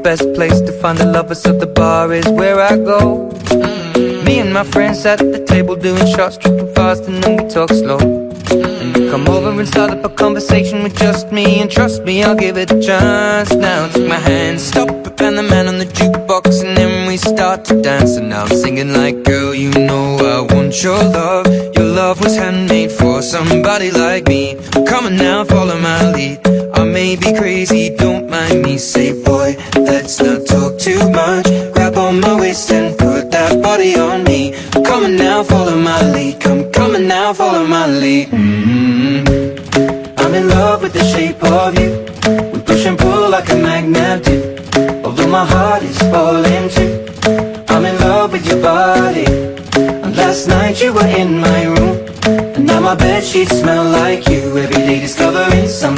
best place to find the lovers, so the bar is where I go. Me and my friends at the table doing shots, tripping fast, and then we talk slow. And you come over and start up a conversation with just me, and trust me, I'll give it a chance. Now take my hand, stop it, and the man on the jukebox, and then we start to dance. And now I'm singing like, girl, you know I want your love. Your love was handmade for somebody like me. Come on now, follow my lead. I may be crazy, don't mind me. Say, boy, let's not talk too much. Grab on my waist and put that body on me. Come on now, follow my lead. Come on now, follow my lead. I'm in love with the shape of you. We push and pull like a magnet do. Although my heart is falling too, I'm in love with your body. And last night you were in my room, and now my bedsheets smell like you. Every day discovering something